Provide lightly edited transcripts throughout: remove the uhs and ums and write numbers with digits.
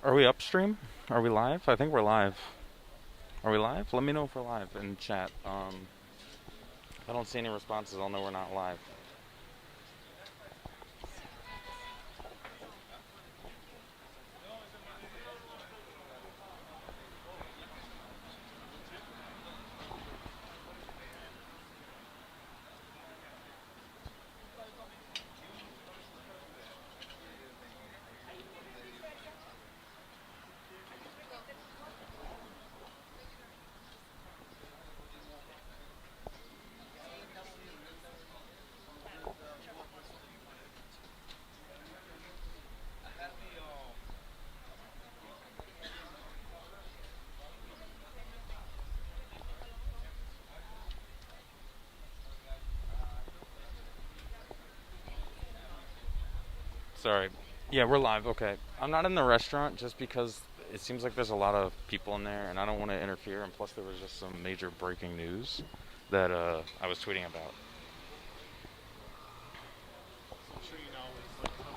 Are we upstream? Are we live? I think we're live. Are we live? Let me know if we're live in chat. If I don't see any responses, I'll know we're not live. Sorry. Yeah, we're live. Okay. I'm not in the restaurant just because it seems like there's a lot of people in there and I don't want to interfere. And plus, there was just some major breaking news that I was tweeting about. I'm sure you know it's like something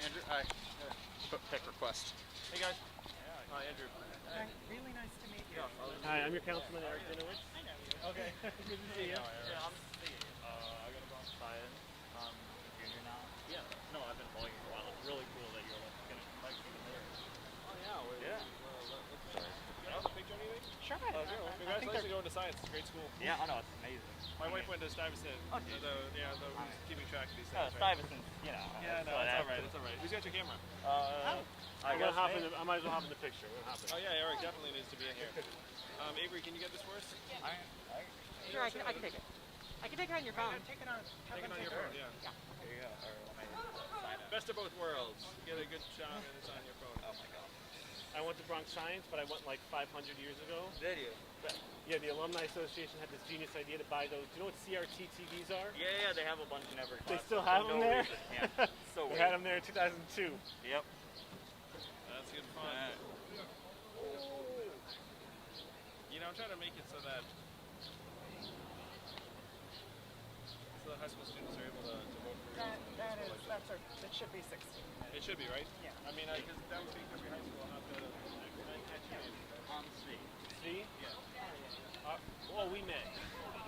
Andrew, hi. Pick request. Hey guys. Hi, Andrew. Hi, really nice to meet you. Hi, I'm your Councilman Eric Dinowitz. I know you. Okay, good to see you. Yeah, I'm I got a Bronx tie-in. Junior now. Yeah. No, I've been following you for a while. It's really cool that you're getting like even there. Oh yeah. Can I have a picture or anything? Sure. Congratulations on going to science. It's a great school. Yeah, I know, it's amazing. My wife went to Stuyvesant. Oh, Who's keeping track of these things. Stuyvesant, you know. Yeah, no, it's alright. It's alright. Who's got your camera? I might as well hop in the picture. Oh yeah, Eric definitely needs to be in here. Avery, can you get this for us? Sure, I can take it. I can take it on your phone. Take it on your phone, yeah. Here you go. Or let me sign up. Best of both worlds. Get a good shot and it's on your phone. Oh my god. I went to Bronx Science, but I went like 500 years ago. Did you? But, yeah, the Alumni Association had this genius idea to buy those. Do you know what CRT TVs are? Yeah, they have a bunch in every class. They still have them there? Yeah. So They weird. had them there in 2002. Yep. That's good fun. You know, I'm trying to make it so that high school students are able to vote for It should be 16. It should be, right? Yeah. I mean, because that would be every high school have to catch you in. On C. See? Yeah. Well, we met.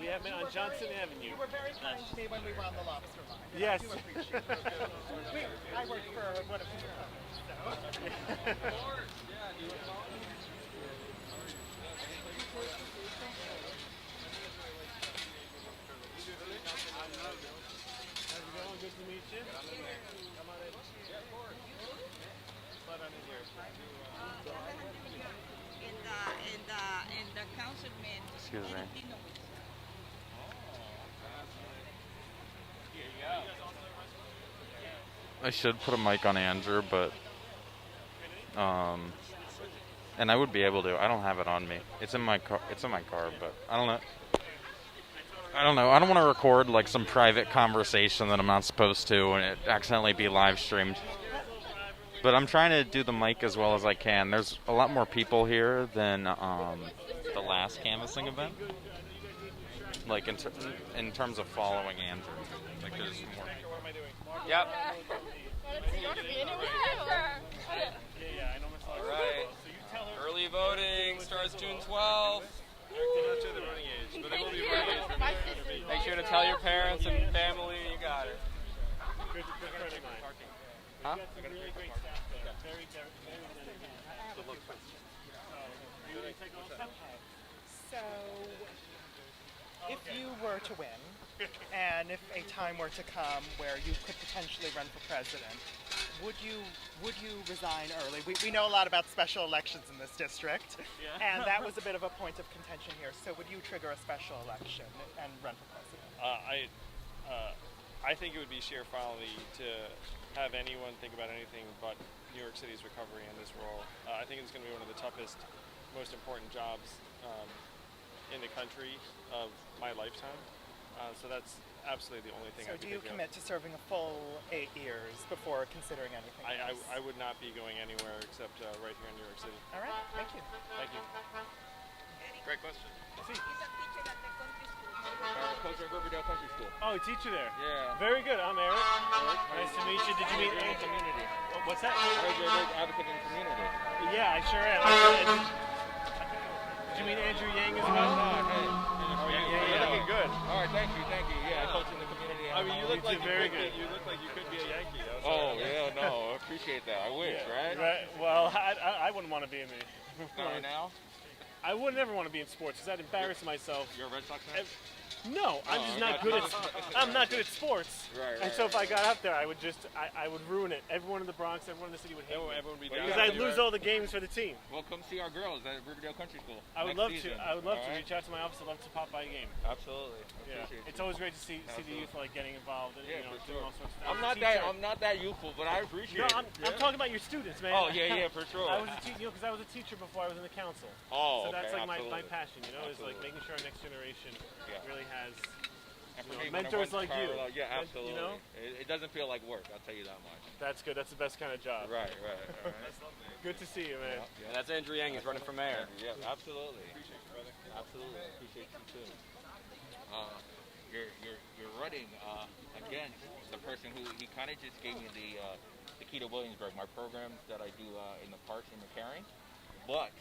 We have met on Johnson Avenue. You were very kind to me when we were on the lobster line. Yes. I do appreciate it. I work for one of your companies, so. How's it going? Good to meet you. Come on in. Yeah, of course. Slide on in here. And the councilman Excuse me. Eric Dinowitz. I should put a mic on Andrew, but and I would be able to. I don't have it on me. It's in my car. It's in my car, but I don't know. I don't know. I don't want to record like some private conversation that I'm not supposed to and it accidentally be live streamed. But I'm trying to do the mic as well as I can. There's a lot more people here than the last canvassing event. Like in terms of following Andrew, like there's more. What am I doing? Yep. Yeah, I know. All right. Early voting starts as June 12th. I'm not sure the running age, but they will be running age. Make sure to tell your parents and family. You got it. Good friend of mine. Huh? Got some really great staff there. Very dedicated. Good luck. You want to take all stuff? So, if you were to win, and if a time were to come where you could potentially run for president, would you resign early? We know a lot about special elections in this district, and that was a bit of a point of contention here. So, would you trigger a special election and run for president? I think it would be sheer folly to have anyone think about anything but New York City's recovery in this role. I think it's going to be one of the toughest, most important jobs in the country of my lifetime. So that's absolutely the only thing So, I do you commit to serving a full 8 years before considering anything else? I would not be going anywhere except right here in New York City. All right, thank you. Thank you. Great question. He's a teacher at the country school. Coach at Riverdale Country School. Oh, teacher there. Yeah. Very good. I'm Eric. Nice to meet you. Did you meet in the Andrew? community? What's that? I heard you're a big advocate in the community. Yeah, I sure am. Did you meet Andrew Yang as well? Hey. You're looking good. All right, thank you. Yeah, I coach in the community. I mean, you look like very good. You look like you could be a Yankee. Oh, yeah, no, I appreciate that. I wish, right? Right. Well, I wouldn't want to be in the. Not right now? I would never want to be in sports because I'd embarrass myself. You're a Red Sox fan? No, I'm just not good at. I'm not good at sports. Right. And so if I got up there, I would just, I would ruin it. Everyone in the Bronx, everyone in the city would hate me. Everyone would be Well, down. Because I'd lose all the games for the team. Well, come see our girls at Riverdale Country School. I would next love season. to. I would love All to right? reach out to my office. I'd love to pop by a game. Absolutely. Yeah, Appreciate it's you. always great to see the youth like getting involved and Yeah, you know for doing sure. all sorts of stuff. I'm not that youthful, but I appreciate No, it. I'm talking about your students, man. Oh, yeah, for sure. I was a teacher, because I was a teacher before I was in the council. Oh, So that's okay, like my absolutely. passion, you know, is like Absolutely. making sure our next generation Yeah. really has And for you know, me, when I mentors went like you. parallel, yeah, absolutely. You know? It doesn't feel like work, I'll tell you that much. That's good. That's the best kind of job. Right. All right. Good to see you, man. And that's Andrew Yang. He's running for mayor. Yeah, absolutely. Appreciate you, brother. Absolutely. Appreciate you too. You're running against the person who he kind of just gave me the key to Williamsburg, my programs that I do in the parks in McCarran, but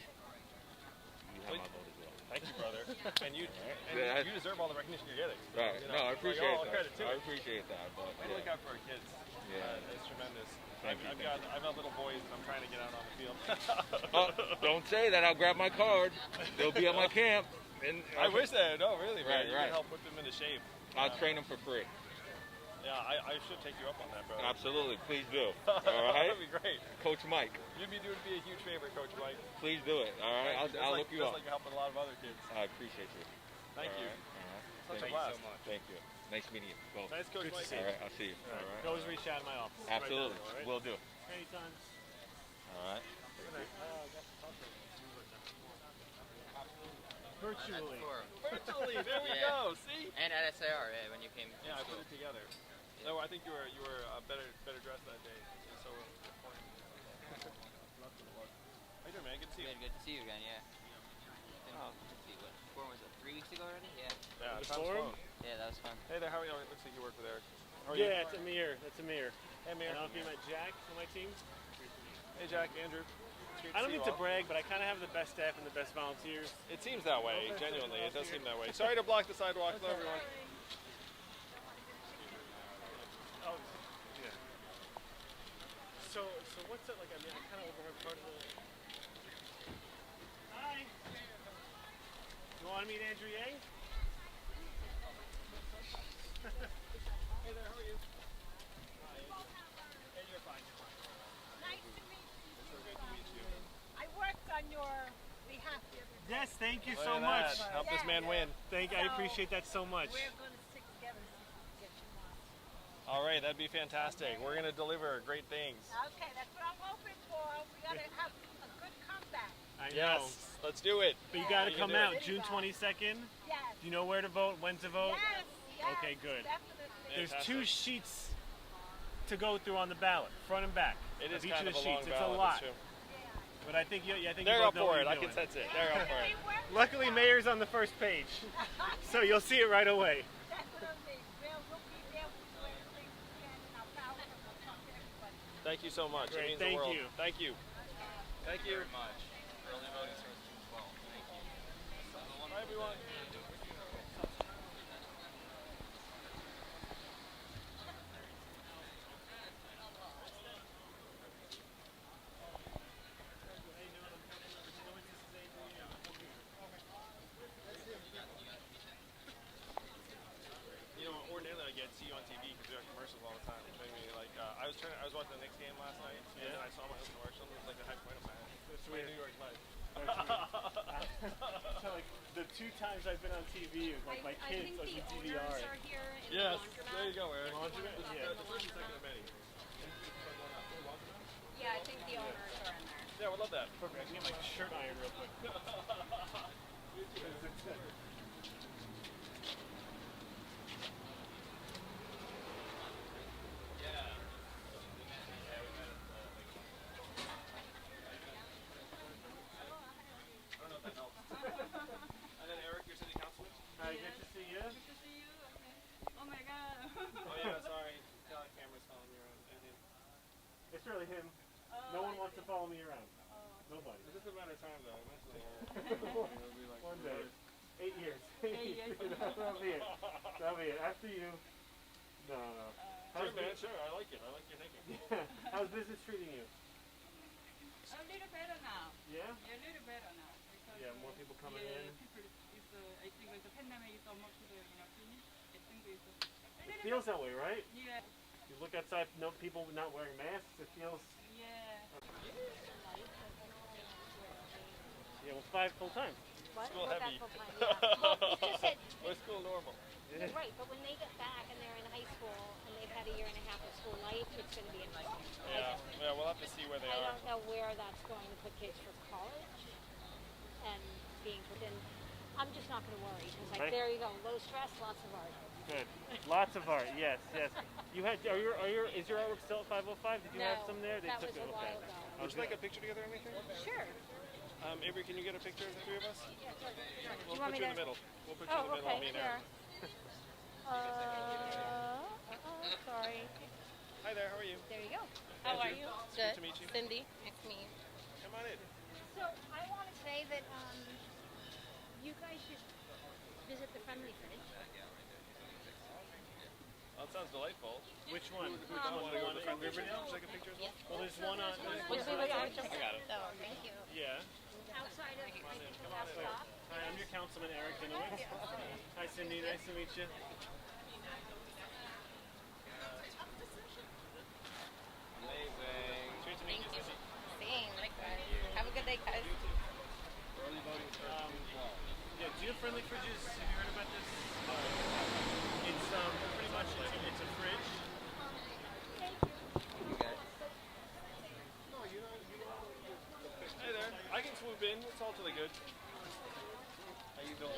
you have my vote as well. Thank you, brother. And you Yeah, you deserve all the recognition you're getting. Right. You No, I like, appreciate all that. credit to I it. appreciate that. But We look out for our kids. Yeah. It's tremendous. Thank you, I've got little boys and I'm trying to get out on the field. Don't say that. I'll grab my card. They'll be at my camp. And I wish that. No, really, man. Right, You right. can help put them into shape. I'll train them for free. Yeah, I should take you up on that, bro. Absolutely. Please do. All right. That'd be great. Coach Mike, You'd be a huge favorite, Coach Mike. please do it. All right. I'll look you up. Just like you're helping a lot of other kids. I appreciate you. Thank All you. right. Such a Thank blast. you so much. Thank you. Nice meeting you. Both. Nice, Coach Good to Mike. see All right. I'll see you. All You right. can always reach out in my office. Absolutely. Right down there, all Will do. right? Anytime. All right. Virtually. Virtually, there we Yeah. go. See? And at SAR, yeah, when you came. Yeah, I put it together. No, I think you were better dressed that day. So important. How you doing, man? Good to see you. Good to see you again, yeah. Let's see, what forum was it? 3 weeks ago already? Yeah. Yeah, The time's forum? flown. Yeah, that was fun. Hey there, how are you? It looks like you work with Eric. How are you? Yeah, it's Amir. That's Amir. Hey, And Mayor. I'll be my Jack on my team. Hey, Jack, Andrew. It's great I don't see mean you to all. brag, but I kind of have the best staff and the best volunteers. It seems that way, genuinely. It does seem that way. Sorry to block the sidewalk. Hello, everyone. Oh, yeah. So what's it like? I mean, I kind of overheard part of the. Hi. You want to meet Andrew Yang? Hey there, how are you? Hi, Andrew. Hey, you're fine. You're fine. Nice to meet you. So good to meet you. I worked on your behalf the other day. Yes, thank you Look so at much. that. Help this man win. I appreciate that so much. We're going to stick together and see if we can get you one. All right, that'd be fantastic. We're going to deliver great things. Okay, that's what I'm hoping for. We got to have a good comeback. I Yes, know. let's do it. But you got to We can come do out it. June 22nd. Yes. Do you know where to vote, when to vote? Yes, yes. Okay, good. Definitely. There's Fantastic. 2 sheets to go through on the ballot, front and back. It is each kind of of the a long sheets. It's ballot. a lot. That's true. But I think I think They're you up both know for what it. you're I can doing. sense it. They're up for it. Luckily, Mayor's on the first page, so you'll see it right away. That's what I mean. We'll be there. We'll do everything we can in our power, and we'll talk to everybody. Thank you so much. Great, It means thank the world. you. Thank you. Thank you. Very much. Early voting starts June 12th. want? You know, ordinarily I get to see you on TV because we have commercials all the time. I mean, like I was watching the Knicks game last night, and then I saw my own commercial. It was like the high point of my New York life. So like the 2 times I've been on TV, like my kids like the DVR. Are here in Yes, the laundromat. there you go, Eric. Laundromat? Yeah. The first and second of many. Yeah, I think the owners are in there. Yeah, we'd love that. Perfect. I can get my shirt ironed real quick. And then Eric, your city councilman. Hi, good to see you. Good to see you. Okay. Oh my god. Oh yeah, sorry. The camera's following you around. And him. It's really him. No one wants to follow me around. Nobody. It's just a matter of time, though. Eventually, it'll be like One day. reversed. 8 years. 8 years. That'll be it. That'll be it. After you. No. Sure, man. Sure. I like it. I like your thinking. How's business treating you? A little better now. Yeah? Yeah, a little better now. Because, Yeah, more people coming in. People is, I think with the pandemic is almost finished. I think it's It feels that way, right? yeah. You look outside, no people not wearing masks. It feels. Yeah. Yeah, well, 5 full time. What? School Well, heavy. that's full time, yeah. Well, it's just that, We're school normal. right, but when they get back and they're in high school and they've had a year and a half of school life, it's going to be interesting. Yeah. Yeah. We'll have to see where they I are. don't know where that's going to put kids for college and being within. I'm just not going to worry because, like, Right. there you go, low stress, lots of art. Good. Lots of art. Yes. You had. Is your artwork still at 505? Did you No, have some there? They that took was it. a while ago. Would you like a picture together or anything? Sure. Avery, can you get a picture of the 3 of us? We'll you want put me you in the to- middle. We'll put you in the middle. okay, Me and sure. Eric. Sorry. Hi there. How are you? There you go. How are Andrew. you? Good to meet you. Cindy. It's me. Come on in. So I want to say that you guys should visit the Friendly Fridge. That sounds delightful. Which one? Which one? Want to go to Riverdale? Should I take a picture as well? Well, there's one on. I got it. Oh, thank you. Yeah. Outside of, I think the last stop. Hi, I'm your Councilman Eric Dinowitz. Hi, Cindy. Nice to meet you. Amazing. Great to meet you. Cindy. Same. Have a good day, guys. Early voting starts June 12th. Yeah. Do you have friendly fridges? Have you heard about this? It's pretty much it's a fridge. Hey there. I can swoop in. It's all to the good. How you doing?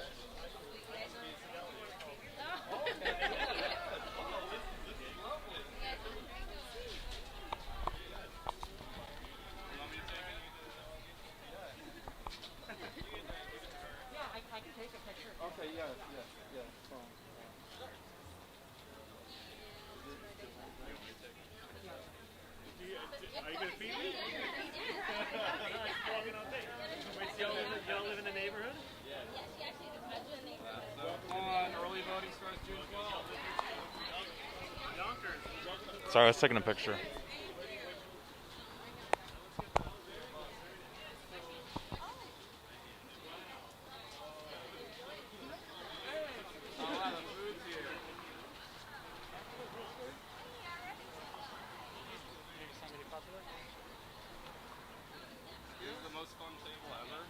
Yeah, I can take a picture. Okay, yes. Are you gonna feed me? Walking all day. Wait, so y'all live in the neighborhood? Early voting starts June 12th. Yonkers. Sorry, I was taking a picture. This is the most fun table ever.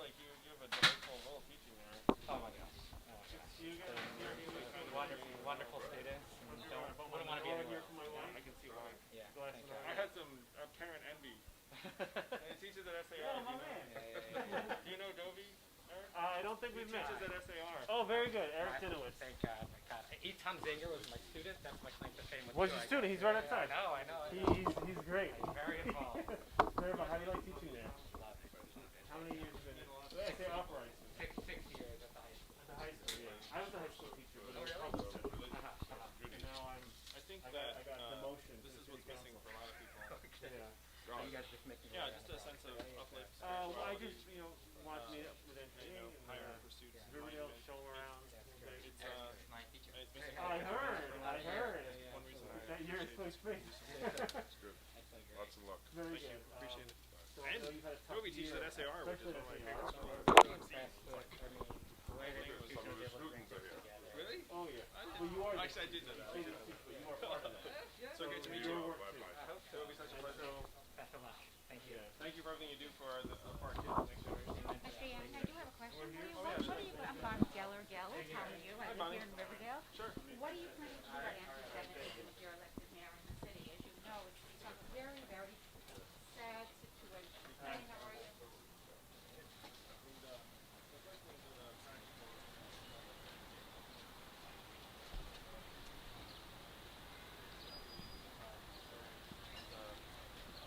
like you have a delightful role teaching there. Oh my gosh. Wonderful students. Wouldn't want to be anywhere. I can see why. Yeah. I had some parent envy. He teaches at SAR. Yeah, my man. Do you know Dovey, Eric? I don't think He we've met. teaches at SAR. Oh, very good. Eric Dinowitz. Thank God. Etan Zinger was my student. That's my claim to fame. Was your student? He's right outside. I know. He's great. He's very involved. Very much. How do you like teaching there? Love it. How many years have you been there? SAR operates. 6 years at the high school. At the high school, yeah. I was a high school teacher, but I was public school. And now I think I that got demotion. this to is city what's missing council. for a lot of people. Yeah. So you guys just make me Yeah, just a sense of uplift. Well, I just wanted to meet up with engineering and higher pursuits. Riverdale, show them around. It's My teacher. it's missing. I heard. One reason That you're in space. It's good. Lots of luck. Very Thank you. good. Appreciate it. So And you've had a tough Toby teaches year, at SAR, which is especially one of my at favorite SAR. schools. Really impressed with, the way the Some teachers of were the able to bring students are things here. together. Really? Oh yeah. Well, you are. Actually, I did know that. You say this teacher, but you are part of that. So great to meet Your you. work too. I hope so. Toby, such a pleasure. Best of luck. Thank you. Thank you for everything you do for our kids, the next generation. Mr. Young, I do have a question for you. Oh, yeah, What are you, I'm Bonnie Geller. How are you? I live Bonnie. here in Riverdale. Sure. What are you planning to do about anti-Semitism if you're elected mayor in the city? As you know, it's become a very, very sad situation. Hi, how are you?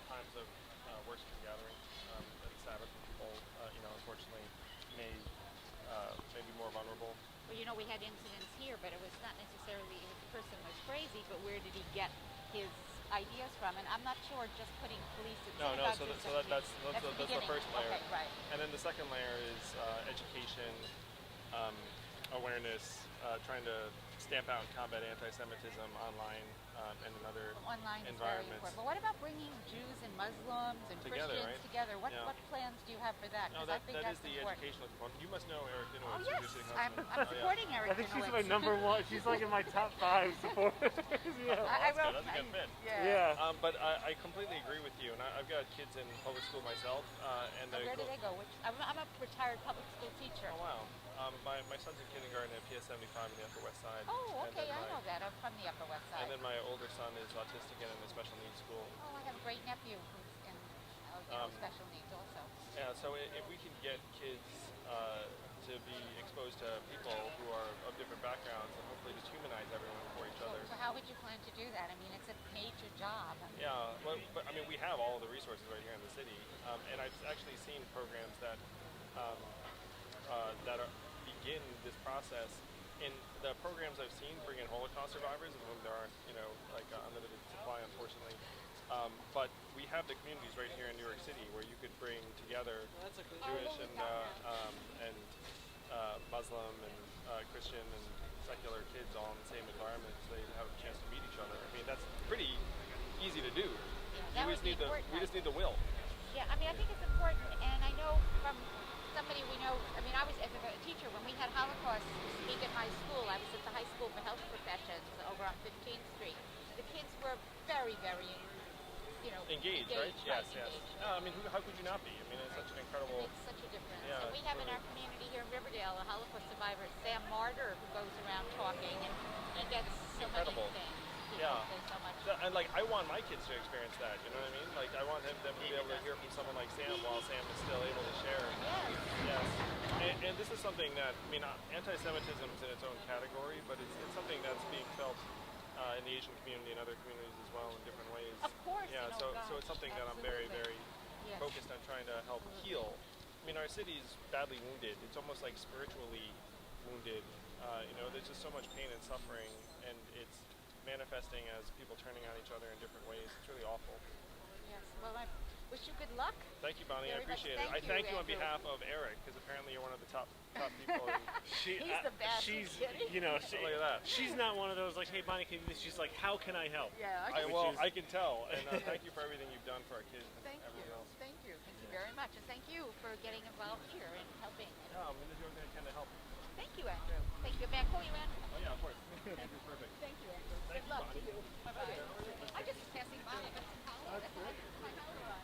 Times of worship and gathering and Sabbath, when people, unfortunately, may be more vulnerable. Well, you know, we had incidents here, but it was not necessarily if the person was crazy, but where did he get his ideas from? And I'm not sure just putting police at No, synagogues so, is that's the the beginning. first layer. Okay, right. And then the second layer is education, awareness, trying to stamp out and combat anti-Semitism online and in other Online is very environments. important. But what about bringing Jews and Muslims and Together, Christians right? together? What Yeah. what plans do you have for that? No, 'Cause I that think is that's the important. educational component. You must know Eric Oh Dinowitz, yes, who's your city I'm councilman. supporting Eric I think she's Dinowitz. my number one. She's like in my top 5 supporters. Yeah. I That's wrote. good. That's a good fit. Yeah. But I completely agree with you, and I've got kids in public school myself, and So where do they go? I'm a retired public school teacher. Oh wow. My son's in kindergarten at PS 75 in the Upper West Side. Oh, and okay, then I know that. I'm from the Upper West Side. And then my older son is autistic and in a special needs school. Oh, I have a great nephew who's in special needs also. Yeah, so if we can get kids to be exposed to people who are of different backgrounds and hopefully just humanize everyone for each other. So how would you plan to do that? I mean, it's a major job. Yeah, well, but I mean, we have all the resources right here in the city, and I've actually seen programs that begin this process. In the programs I've seen bring in Holocaust survivors, of whom there aren't, like unlimited supply, unfortunately. But we have the communities right here in New York City where you could bring together Jewish and Muslim and Christian and secular kids all in the same environment, so they have a chance to meet each other. I mean, that's pretty easy to do. That We would just be need important, we just need the will. Yeah, I mean, I think it's important, and I know from somebody we know, I mean, I was as a teacher, when we had Holocaust speak in high school, I was at the High School for Health Professions over on 15th Street. The kids were very, very, Engaged, right? Yes, yes. engaged. No, I mean, how could you not be? I mean, it's such an It incredible. makes such a difference. Yeah, And we have in our community here in Riverdale a Holocaust survivor, Sam Martyr, who goes around talking, and he gets so Incredible. many things. Yeah. So much. And like, I want my kids to experience that. You know what I mean? Like, I want them to be able to hear from someone like Sam while Sam is still able to share. Yes. Yes. And this is something that, I mean, anti-Semitism is in its own category, but it's something that's being felt in the Asian community and other communities as well in different ways. Of course. Yeah. So it's something that I'm very, very Yes. focused on trying to help heal. I mean, our city's badly wounded. It's almost like spiritually wounded. There's just so much pain and suffering, and it's manifesting as people turning on each other in different ways. It's really awful. Yes. Well, I wish you good luck. Thank you, Bonnie. Very I much. appreciate it. I Thank thank you, you on Andrew. behalf of Eric, because apparently you're one of the top people. He's the best. She's, Look at that. she's not one of those like, hey, Bonnie, can you do this? She's like, how can I help? Yeah. I can tell, and thank you for everything you've done for our kids and Thank you. everyone else. Thank you. Thank you very much. And thank you for getting involved here and helping. Yeah, I'm going to do everything I can to help. Thank you, Andrew. Thank you. May I call you Andrew? Oh yeah, of course. You're perfect. Thank you, Andrew. Thank Good you, luck Bonnie. to you. Bye-bye. I'm just passing by. That's my holler on.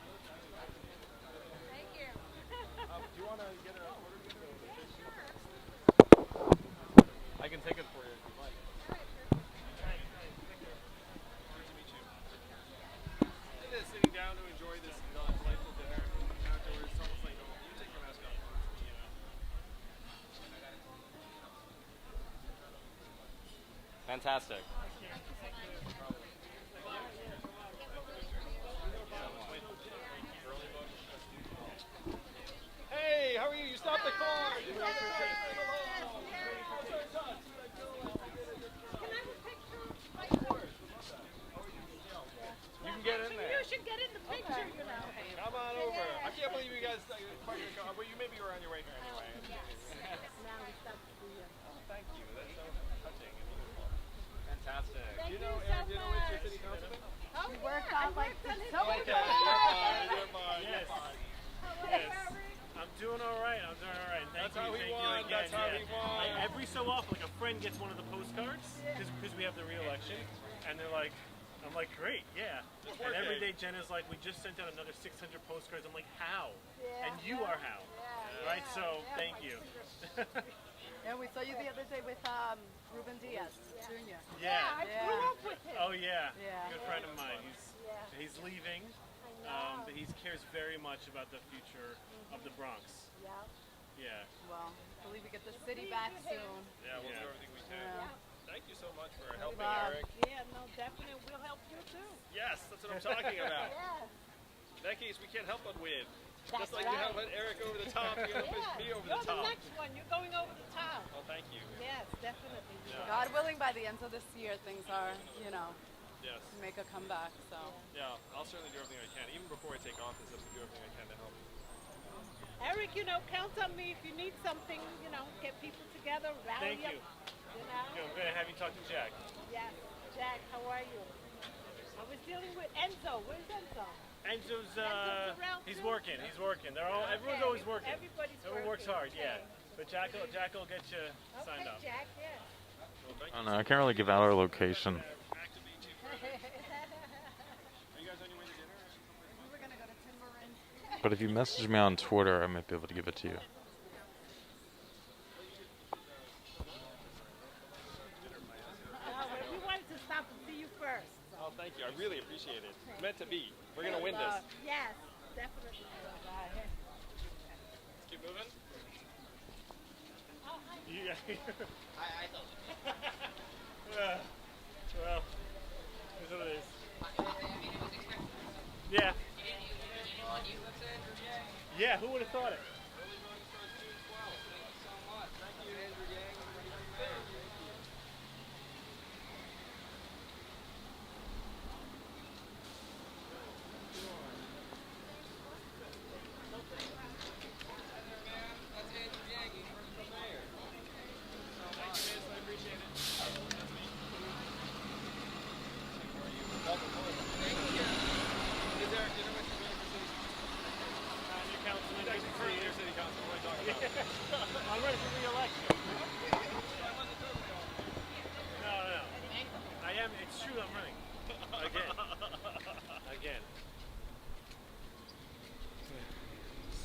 Do you want to get a order together? I can take it for you if you'd like. Nice to meet you. Just sitting down to enjoy this delightful dinner outdoors. It's almost like normal. You take your mask off. Fantastic. Hey, how are you? You stopped the car. You can have a picture. You can get in there. You should get in the picture, you know. Come on over. I can't believe you guys parked your car. Well, you maybe were on your way here anyway. Thank you. That's so touching and beautiful. Fantastic. Thank you know you Eric so Dinowitz, your much. city councilman? We worked on like so Okay, you're fine. You're fine. Yes. You're fine. Yes. I'm doing all right. I'm doing all right. Thank That's you. how we Thank won. you again. That's how we yeah. won. Every so often, like a friend gets one of the postcards because we have the re-election, and they're like, I'm like, great, yeah. And every day Jenna's like, we just sent out another 600 postcards. I'm like, how? And you are how, right? So thank you. And we saw you the other day with Ruben Diaz Jr. Yeah. I grew up with him. Oh yeah. Yeah. Good friend of mine. He's leaving, but he cares very much about the future of the Bronx. Yeah. Well, I believe we get the city back soon. Yeah, we'll do everything we can. Yeah. Thank you so much for helping, Bob. Eric. Yeah, no, definitely. We'll help you too. Yes, that's what I'm talking about. In that case, we can't help but win. Just like you help Eric over the top, you help me over the top. You're the next one. You're going over the top. Well, thank you. Yes, definitely. Yeah. God willing, by the end of this year, things are, Yes. make a comeback. So. Yeah, I'll certainly do everything I can. Even before I take office, I'm going to do everything I can to help. Eric, count on me if you need something. Get people together, rally Thank you. up. I'm going to have you talk to Jack. Yes, Jack, how are you? I was dealing with Enzo. Where's Enzo? Enzo's around he's too? working. He's working. Everyone's always working. Everybody's Everyone works hard. Yeah. But Jack will get you signed up. Jack, yeah. I don't know. I can't really give out our location. Are you guys on your way to dinner? We were going to go to Timberin. But if you message me on Twitter, I might be able to give it to you. We wanted to stop and see you first. Oh, thank you. I really appreciate it. It's meant to be. We're going to win this. Yes, definitely. Let's keep moving. Yeah. I thought Well, here's what it is. Yeah. you on you, let's say? Yeah. Who would have thought it? I'm ready for re-election. No. I am. It's true. I'm running again.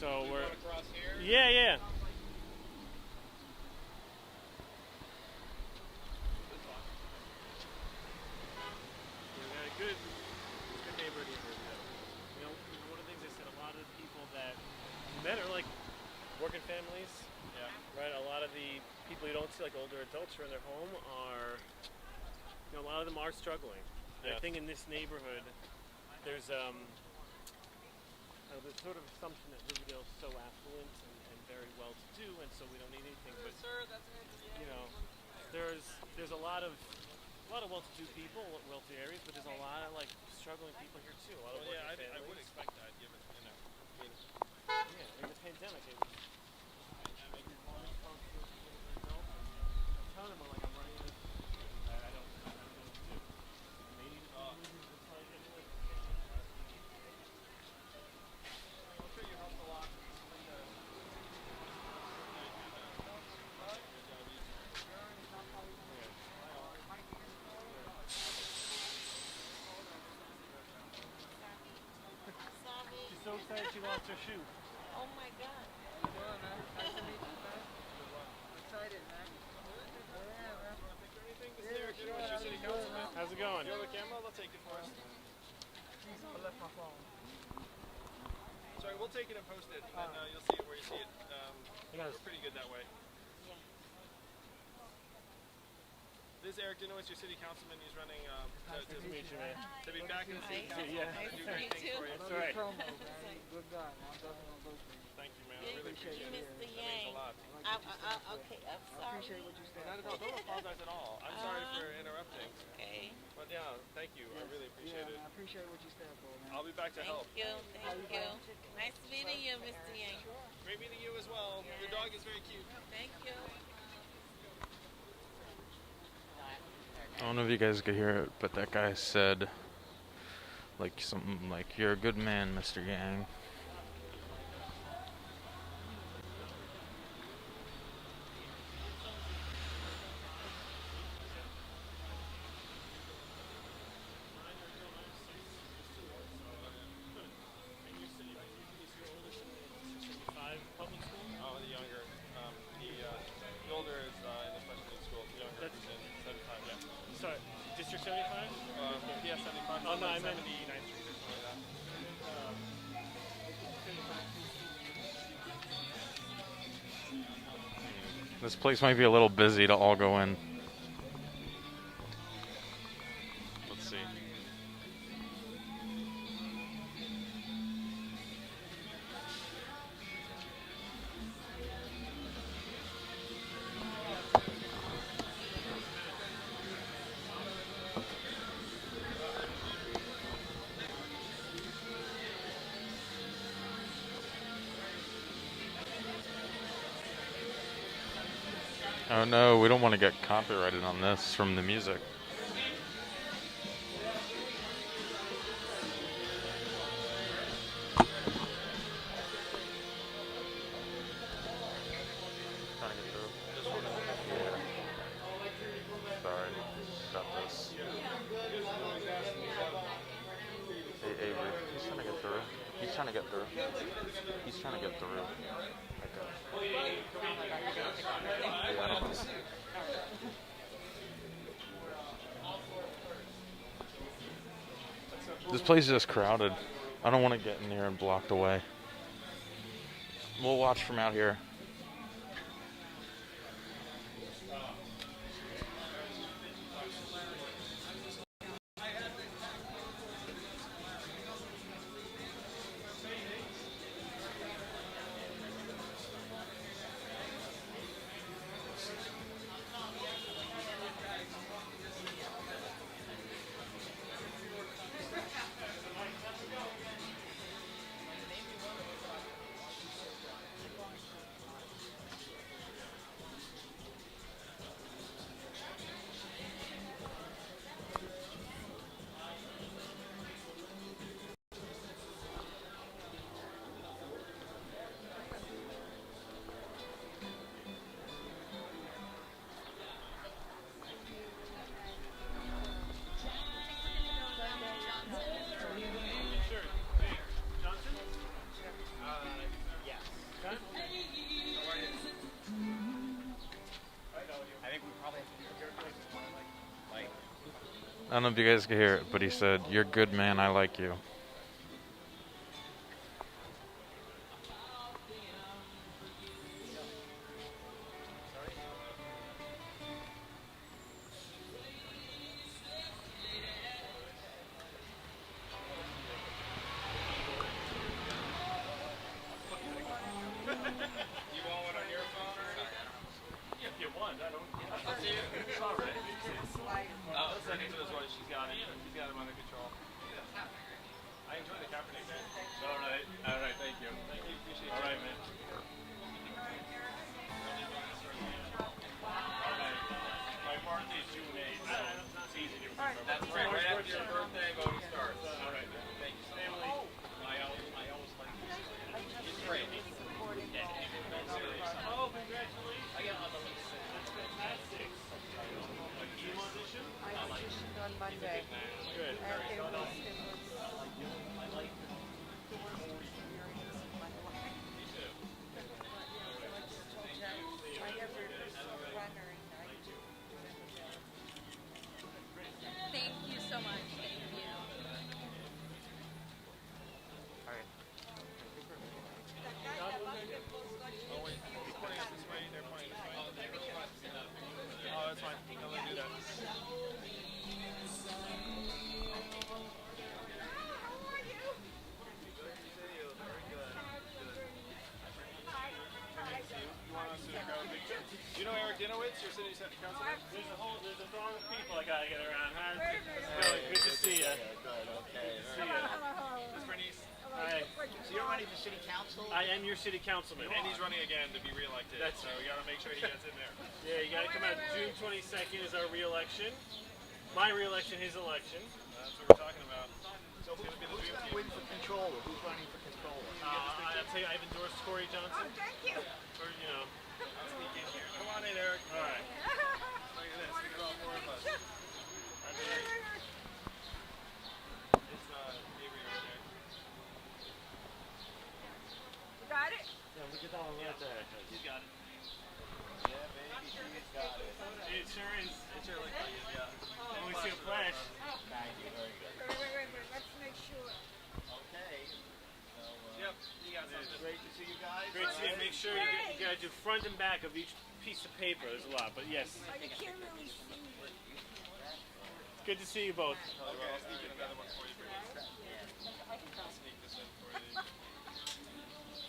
So we're. Across here? Yeah. We've got a good neighborhood here. One of the things I said, a lot of the people that we met are like working families. Yeah. Right. A lot of the people you don't see, like older adults who are in their home, are. A lot of them are struggling. Yes. I think in this neighborhood, there's the sort of assumption that Riverdale is so affluent and very well-to-do, and so we don't need anything. But there's a lot of well-to-do people, wealthy areas, but there's a lot of like struggling people here too. A lot of Well, yeah, working I would families. expect that, given, Yeah, in the pandemic, it was. I'm telling them, I'm running this. I don't know what to do. Maybe it's like anyway. I'm sure you helped a lot. She's so excited she lost her shoe. Oh my God. right, we'll take it and post it, and you'll see it where you see it. We're pretty good that way. This is Eric Dinowitz, your city councilman. He's running to meet you, man. to be back in the city council. Yeah. And do great things for you. That's right. Good guy, man. I'm definitely gonna vote for you. Thank you, man. I really appreciate it. Mr. That means Yang. a lot. Okay, I'm I sorry. appreciate what you stand Not at for. all. Don't apologize at all. I'm sorry for interrupting. Okay. But yeah, thank you. I really appreciate Yeah, it. man, I appreciate what you stand for, man. I'll be back to help. Thank you. Nice meeting you, Mr. Yang. Great meeting you as well. Your dog is very cute. Thank you. I don't know if you guys could hear it, but that guy said, like, something like, "You're a good man, Mr. Yang." Public school? Oh, the younger. The older is in the special needs school. The younger is in 75. Yeah. Sorry, District 75? Yeah, 75. Oh, no, I meant 79th Street or something like that. This place might be a little busy to all go in. Let's see. Oh no, we don't want to get copyrighted on this from the music. Trying to get through. This one? Yeah. Sorry. Got this. Hey Avery, he's trying to get through. He's trying to get through. He's trying to get through. This place is just crowded. I don't want to get in here and blocked away. We'll watch from out here. I don't know if you guys can hear it, but he said, "You're a good man, I like you." You want one on your phone or? If you want, I don't. I'll see you. It's all right. I'll send it to this one. She's got it. She's got him under control. I enjoy the Kaepernick, man. All right. All right. Thank you. Thank you. Appreciate it. All right, man. My birthday is June 8th, so it's easy to remember. That's right. Right after your birthday, voting starts. All right. Thank you so much. I always like this. It's great. Oh, congratulations. I get on the list. That's fantastic. You audition? I auditioned on Monday. Good. And it was the worst experience of my life. I never primary night. Thank you so much. Thank you. All right. Do you know Eric Dinowitz, your city council member? There's a throng of people I gotta get around. How's it going? Good to see you. Good, okay. See ya. Miss Bernice. Hi. So you're running for city council? I am your city councilman. And he's running again to be reelected. So we gotta make sure he gets in there. Yeah, you gotta come out. June 22nd is our reelection. My reelection, his election. That's what we're talking about. So who's going to win for controller? Who's running for controller? I'll tell you, I've endorsed Corey Johnson. Oh, thank you. Or, you know. I'll sneak in here. Come on in, Eric. All right. Look at this. We got all four of us. I mean, It's Avery right there. You got it? yeah, look at that one right there. He's got it. Yeah, baby, he's got it. It sure is. It sure looks like it, yeah. When we see a flash. Thank you, very good. Wait. Let's make sure. Okay. So, Yep, you got something. great to see you guys. Great to see you. Make sure you gotta do front and back of each piece of paper. There's a lot, but yes. You can't really see. It's good to see you both. Okay, I'll sneak in another one for you, Bernice. I'll sneak this in for you.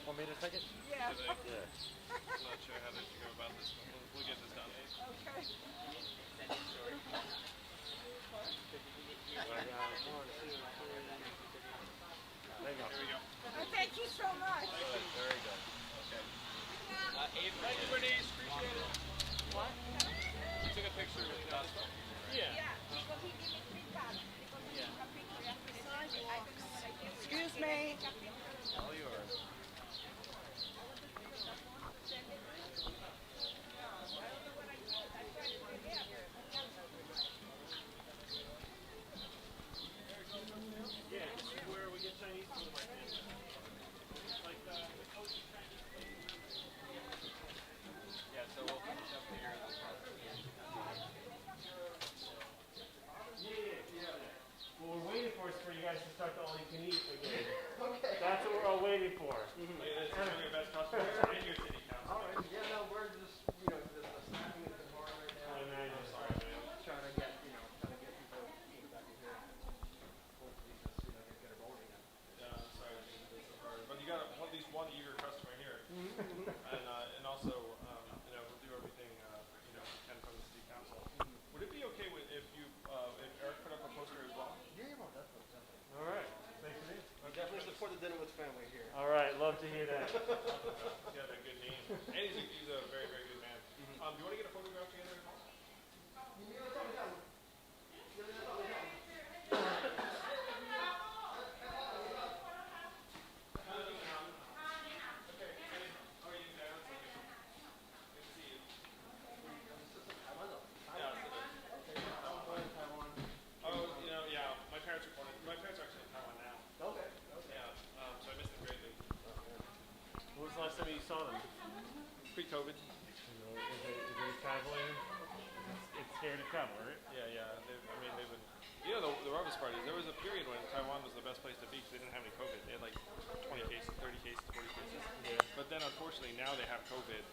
Want me to take it? Yeah. I'm not sure how to go about this, but we'll get this done. Okay. There you go. Here we go. Oh, thank you so much. Very good. Okay. Thank you, Bernice. Appreciate it. What? You took a picture with us. Yeah. Because he gave me 3 cards. Excuse me. All yours. Yeah, this is where we get Chinese food, my friend. Like the coach Chinese food. Yeah, so we'll finish up here. What we're waiting for is for you guys to start the all-you-can-eat again. Okay. That's what we're all waiting for. Look at this. One of your best customers and your city council. All right. Yeah, no, we're just, the staffing has been hard right now. I imagine. I'm sorry, man. Trying to get people back in here. Hopefully, just, get it rolling again. Yeah, I'm sorry to make this so hard. But you got at least one eager customer here. And also, we'll do everything, we can from the city council. Would it be okay if Eric put up a poster as well? Yeah, well, definitely. All right. Thanks for this. We definitely support the Dinowitz family here. All right. Love to hear that. He's got a good name. And he's a very, very good man. Do you want to get a photograph together? When was the last time you saw them? Pre-COVID. Is it traveling? It's scared to travel, right? Yeah. They've been. The roughest part is there was a period when Taiwan was the best place to be because they didn't have any COVID. They had like 20 cases, 30 cases, 40 cases. Yeah. But then unfortunately now they have COVID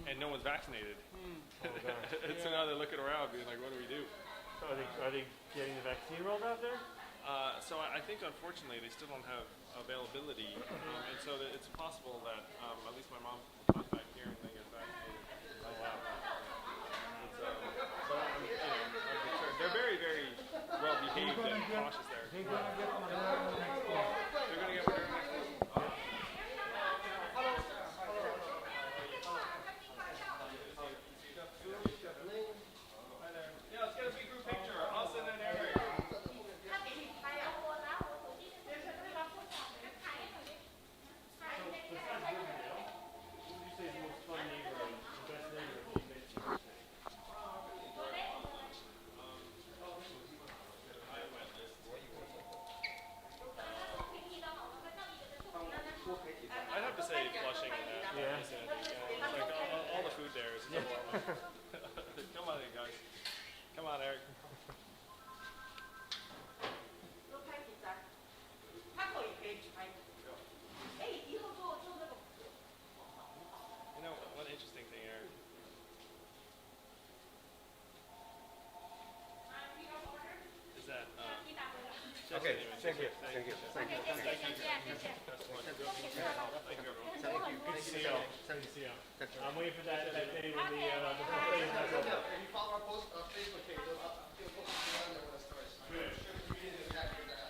and no one's vaccinated. Oh, God. So now they're looking around being like, what do we do? So are they getting the vaccine rolled out there? So I think unfortunately they still don't have availability, and so it's possible that at least my mom comes back here and then gets vaccinated. Oh, wow. But I'm concerned. They're very, very well behaved and cautious there. They're going to get Moderna next week. Yeah, let's get a big group picture. Us and then Eric. I'd have to say Flushing and that. Yeah. It's like all the food there is overwhelming. Come on in, guys. Come on, Eric. One interesting thing, Eric. Is that Okay, thank you. Thank you. Thank you. Good to see you. Good to see you. I'm waiting for that day when the buffet is not open. If you follow our Facebook page, I'll post it on there when it starts. Good.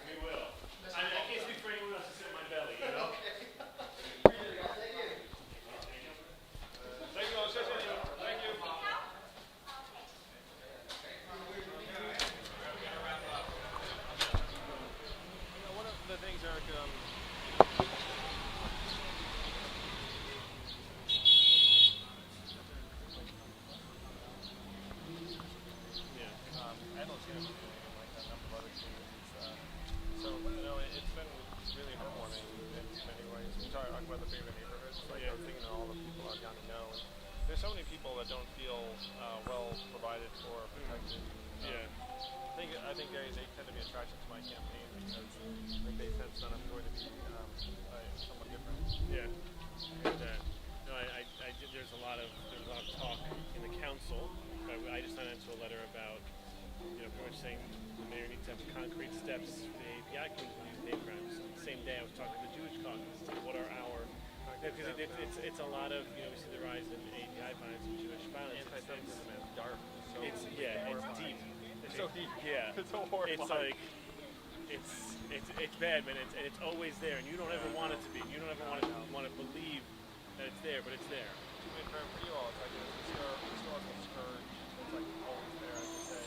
We will. I can't speak for anyone else to sit in my belly, you know? Thank you all. Thank you. One of the things, Eric, I don't see them doing like a number of other communities. So, it's been really heartwarming in many ways. We talk about the favorite neighborhoods, like I was thinking of all the people I've gotten to know. There's so many people that don't feel well provided for, protected. I think they tend to be attracted to my campaign because they sense that I'm going to be someone different. Yeah. And, there's a lot of talk in the council. I just signed into a letter about, pretty much saying the mayor needs to have concrete steps for the API communities and crimes. The same day I was talking to the Jewish caucus. What are our because it's a lot of, we see the rise in API violence and Jewish violence. Anti-Semitism is dark. It's deep. It's so deep. Yeah. It's so horrifying. It's like it's bad, man. It's always there, and you don't ever want it to be. You don't ever want to believe that it's there, but it's there. I mean, for you all, it's like it's historical scourge. It's like always there, as you say.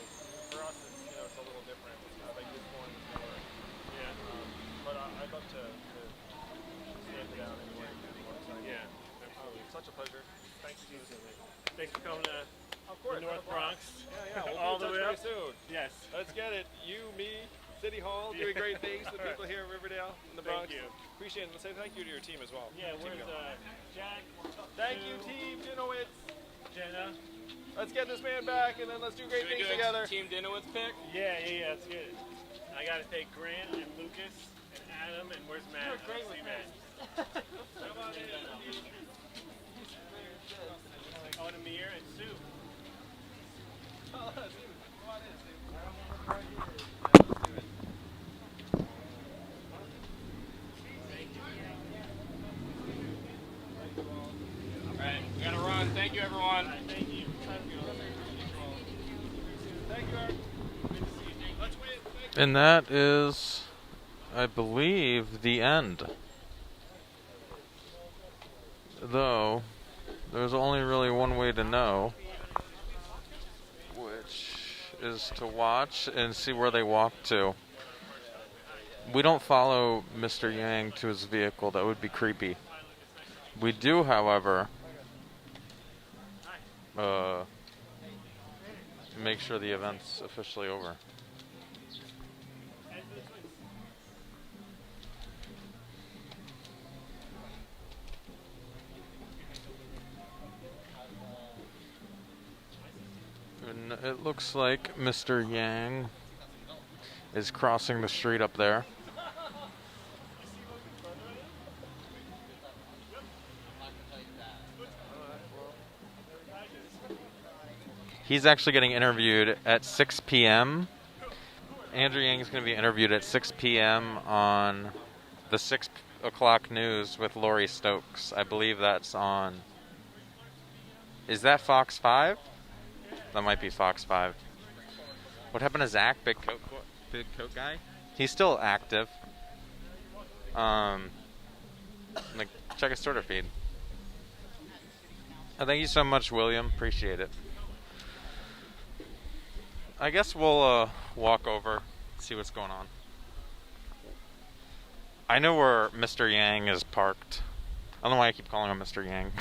For us, it's a little different. Like this one is more. Yeah. But I'd love to stand down anywhere. Yeah, absolutely. Such a pleasure. Thanks to you. Thanks for coming to the North Bronx. Yeah, we'll all the way up soon. Yes. Let's get it. You, me, City Hall, doing great things for the people here in Riverdale, in the Bronx. Thank you. Appreciate it. Let's say thank you to your team as well. Yeah, where's Jack? Thank you, Team Dinowitz. Jenna. Let's get this man back, and then let's do great things together. Team Dinowitz pick? Yeah, that's good. I got to thank Grant and Lucas and Adam, and where's Matt? You're great with Matt. Come on in. Oh, and Amir and Sue. Oh, Sue. Come on in, Sue. Alright, we gotta run. Thank you, everyone. Thank you. Thank you, Eric. Good to see you. Let's win. And that is, I believe, the end. Though, there's only really one way to know, which is to watch and see where they walk to. We don't follow Mr. Yang to his vehicle. That would be creepy. We do, however, make sure the event's officially over. And it looks like Mr. Yang is crossing the street up there. He's actually getting interviewed at 6 p.m. Andrew Yang is going to be interviewed at 6 p.m. on the 6 o'clock news with Laurie Stokes. I believe that's on... Is that Fox 5? That might be Fox 5. What happened to Zach, big coat guy? He's still active. Check his Twitter feed. Thank you so much, William. Appreciate it. I guess we'll walk over, see what's going on. I know where Mr. Yang is parked. I don't know why I keep calling him Mr. Yang.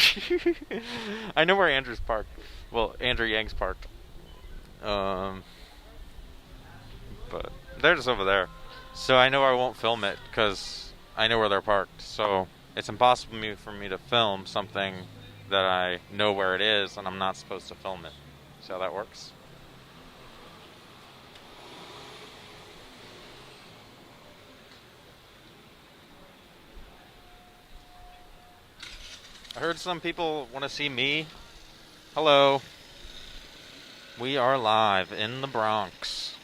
I know where Andrew's parked. Well, Andrew Yang's parked. But they're just over there. So I know I won't film it because I know where they're parked. So it's impossible for me to film something that I know where it is and I'm not supposed to film it. See how that works? I heard some people want to see me. Hello. We are live in the Bronx.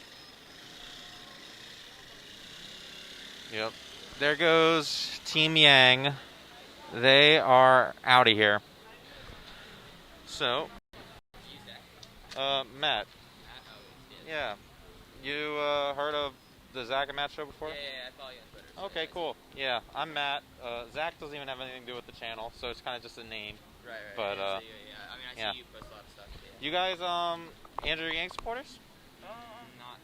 Yep. There goes Team Yang. They are out of here. So, Matt. Yeah. You heard of the Zach and Matt show before? Yeah, I follow you on Twitter. So Okay, cool. Yeah, I'm Matt. Zach doesn't even have anything to do with the channel, so it's kind of just a name. Right. But yeah, so I mean, I see you post a lot of stuff. Yeah. You guys, Andrew Yang supporters? Not.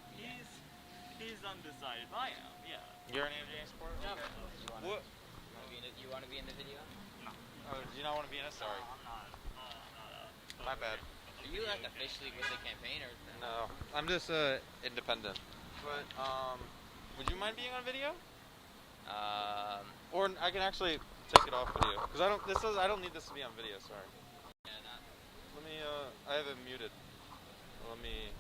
He's undecided. I am. Yeah. You're an Andrew Yang supporter? No. Okay. What? You want to be in the video? No. Oh, do you not want to be in it? Sorry. I'm not. My bad. Are you like officially with the campaign or? No, I'm just independent. But would you mind being on video? Or I can actually take it off video because I don't need this to be on video. Sorry. Yeah, not. Let me. I have it muted. Let me.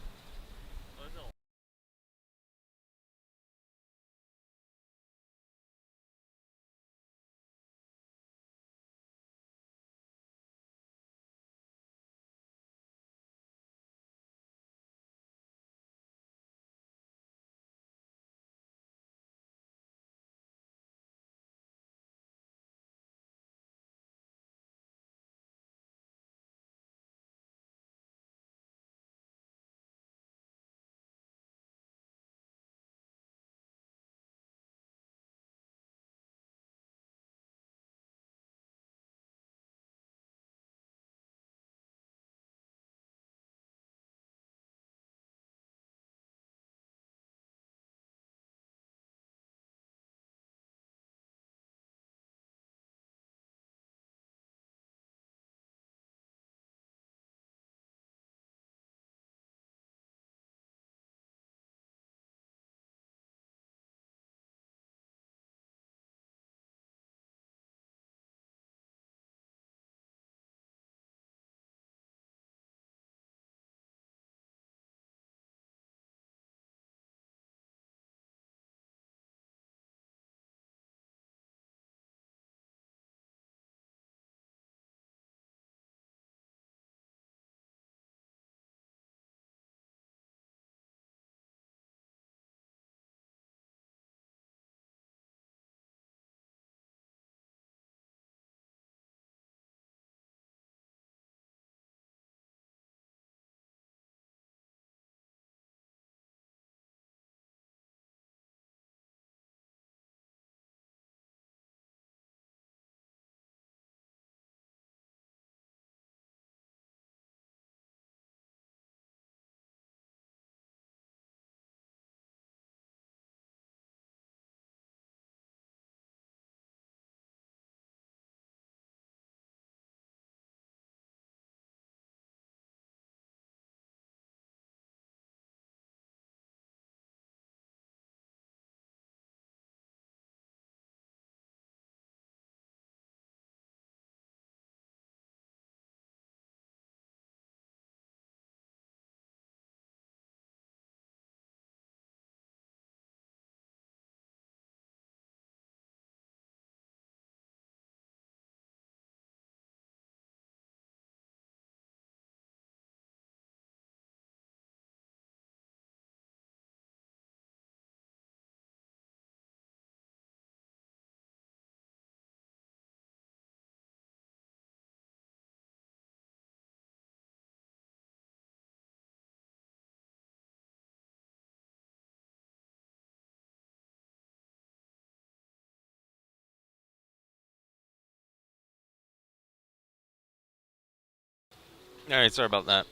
All right, sorry about that.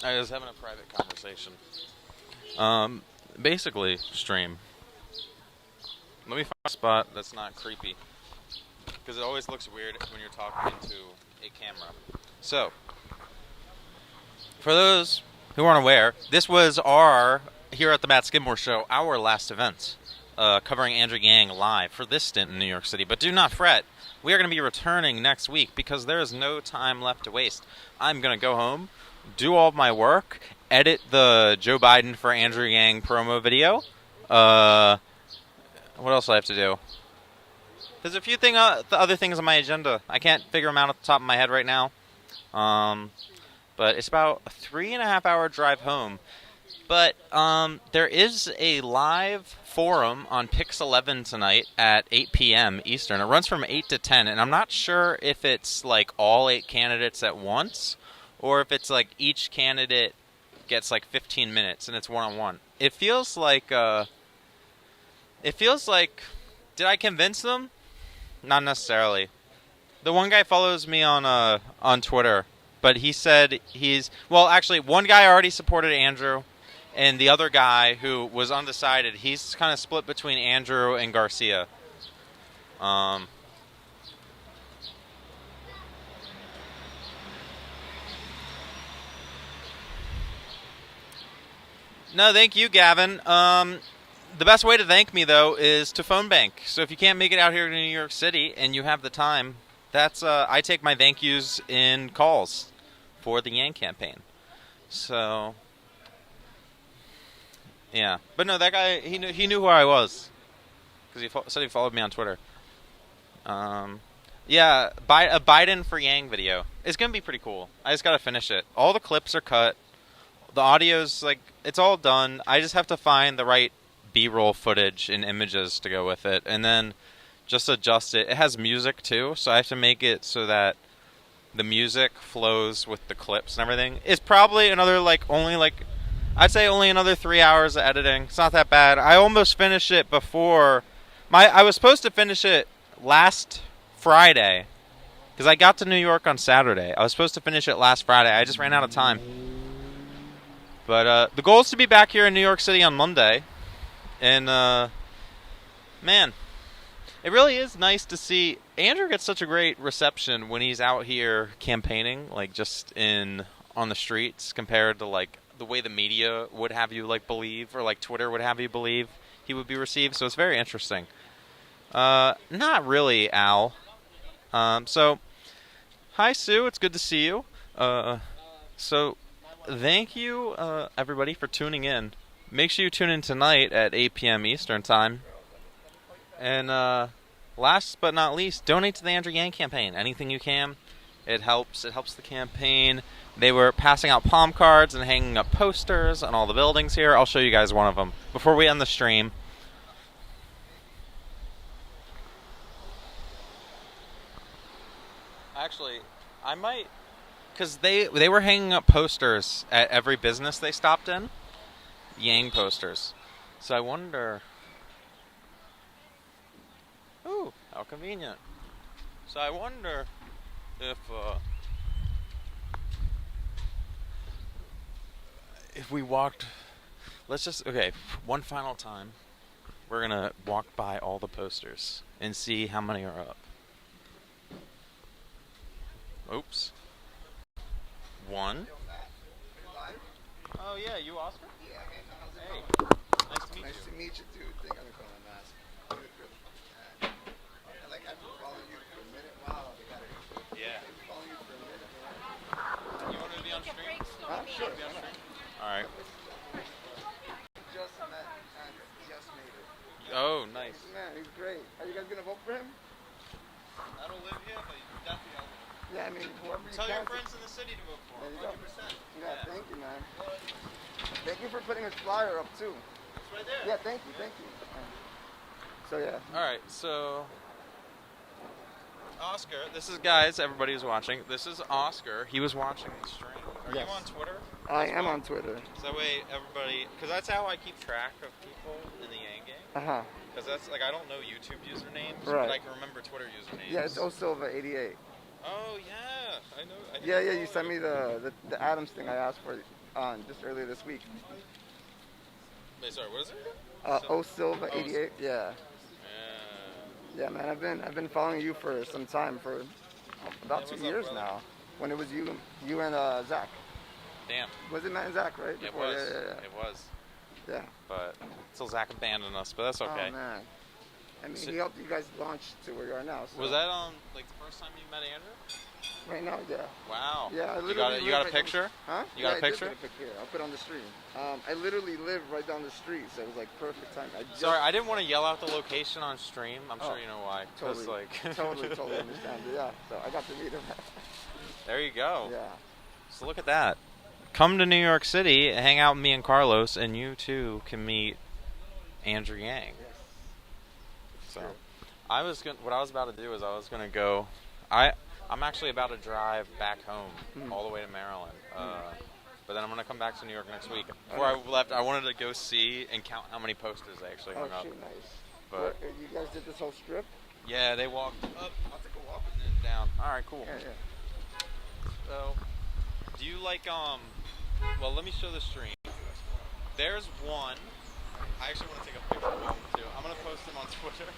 I was having a private conversation. Basically, stream. Let me find a spot that's not creepy, because it always looks weird when you're talking into a camera. So, for those who aren't aware, this was here at the Matt Skidmore Show, our last event, covering Andrew Yang live for this stint in New York City. But do not fret. We are going to be returning next week because there is no time left to waste. I'm going to go home, do all of my work, edit the Joe Biden for Andrew Yang promo video. What else do I have to do? There's a few other things on my agenda. I can't figure them out at the top of my head right now. But it's about a 3.5-hour drive home. But there is a live forum on Pix 11 tonight at 8 p.m. Eastern. It runs from 8 to 10, and I'm not sure if it's like all 8 candidates at once or if it's like each candidate gets like 15 minutes and it's one-on-one. It feels like did I convince them? Not necessarily. The one guy follows me on Twitter, but he said actually one guy already supported Andrew. And the other guy who was undecided, he's kind of split between Andrew and Garcia. No, thank you, Gavin. The best way to thank me, though, is to phone bank. So if you can't make it out here to New York City and you have the time, that's I take my thank yous in calls for the Yang campaign. So... yeah, but no, that guy, he knew who I was, because he said he followed me on Twitter. Yeah, a Biden for Yang video. It's going to be pretty cool. I just got to finish it. All the clips are cut. The audio's, like, it's all done. I just have to find the right B-roll footage and images to go with it, and then just adjust it. It has music, too, so I have to make it so that the music flows with the clips and everything. It's probably another, I'd say only another 3 hours of editing. It's not that bad. I almost finished it before. I was supposed to finish it last Friday because I got to New York on Saturday. I was supposed to finish it last Friday. I just ran out of time. But the goal is to be back here in New York City on Monday. And, man, it really is nice to see. Andrew gets such a great reception when he's out here campaigning, like just on the streets compared to like the way the media would have you like believe, or like Twitter would have you believe he would be received. So it's very interesting. Not really, Al. So hi, Sue. It's good to see you. So thank you, everybody, for tuning in. Make sure you tune in tonight at 8 p.m. Eastern time. And last but not least, donate to the Andrew Yang campaign. Anything you can. It helps. It helps the campaign. They were passing out palm cards and hanging up posters on all the buildings here. I'll show you guys one of them before we end the stream. Actually, I might, because they were hanging up posters at every business they stopped in. Yang posters. So I wonder... ooh, how convenient. So I wonder if we walked... okay, one final time. We're going to walk by all the posters and see how many are up. Oops. One. Oh, yeah, you, Oscar? Yeah, man. Hey. Nice to meet you. Nice to meet you, dude. Think I'm gonna call my mask. I've been following you for a minute. Wow, they got it. Yeah. I've been following you for a minute. You want to be on stream? Huh? Sure. Be on stream? All right. Just met Andrew. Just made it. Oh, nice. Man, he's great. Are you guys gonna vote for him? I don't live here, but definitely. Yeah, I mean, whoever you Tell your can. friends in the city to vote for him. 100%. Yeah, thank you, man. Thank you for putting his flyer up, too. It's right there. Yeah, thank you. So, yeah. All right, so... Oscar, this is, guys, everybody who's watching, this is Oscar. He was watching the stream. Are Yes. you on Twitter? I am on Twitter. So that way everybody... because that's how I keep track of people in the Yang game. Uh-huh. Because that's, like, I don't know YouTube usernames, Right. but I can remember Twitter usernames. Yeah, it's Osilva88. Oh, yeah. I know. Yeah, you sent me the Adams thing I asked for just earlier this week. Wait, sorry, what is it? Osilva88, yeah. Yeah, man, I've been following you for some time, for about 2 years now. When it was you and Zach. Damn. Was it Matt and Zach, right? It Before? was. Yeah. It was. Yeah. But until Zach abandoned us, but that's okay. Oh, man. I mean, So- he helped you guys launch to where you are now. So. Was that on like the first time you met Andrew? Right now, yeah. Wow. Yeah, I You literally got a live picture? Huh? You got a picture? I did get a picture. I'll put it on the stream. I literally live right down the street, so it was like perfect time. Sorry, I didn't want to yell out the location on stream. I'm sure you know why. 'Cause, Totally, like totally understand. Yeah, so I got to meet him. There you go. Yeah. So look at that. come to New York City, hang out with me and Carlos, and you too can meet Andrew Yang. Yes. So, what I was about to do is I was gonna go. I'm actually about to drive back home all the way to Maryland. But then I'm gonna come back to New York next week. Before I left, I wanted to go see and count how many posters they actually hung up. Shit, nice. But you guys did this whole strip? yeah, they walked up. I'll take a walk and then down. All right, cool. Yeah. So, do you like Well, let me show the stream. There's one. I actually want to take a picture of them too. I'm gonna post them on Twitter.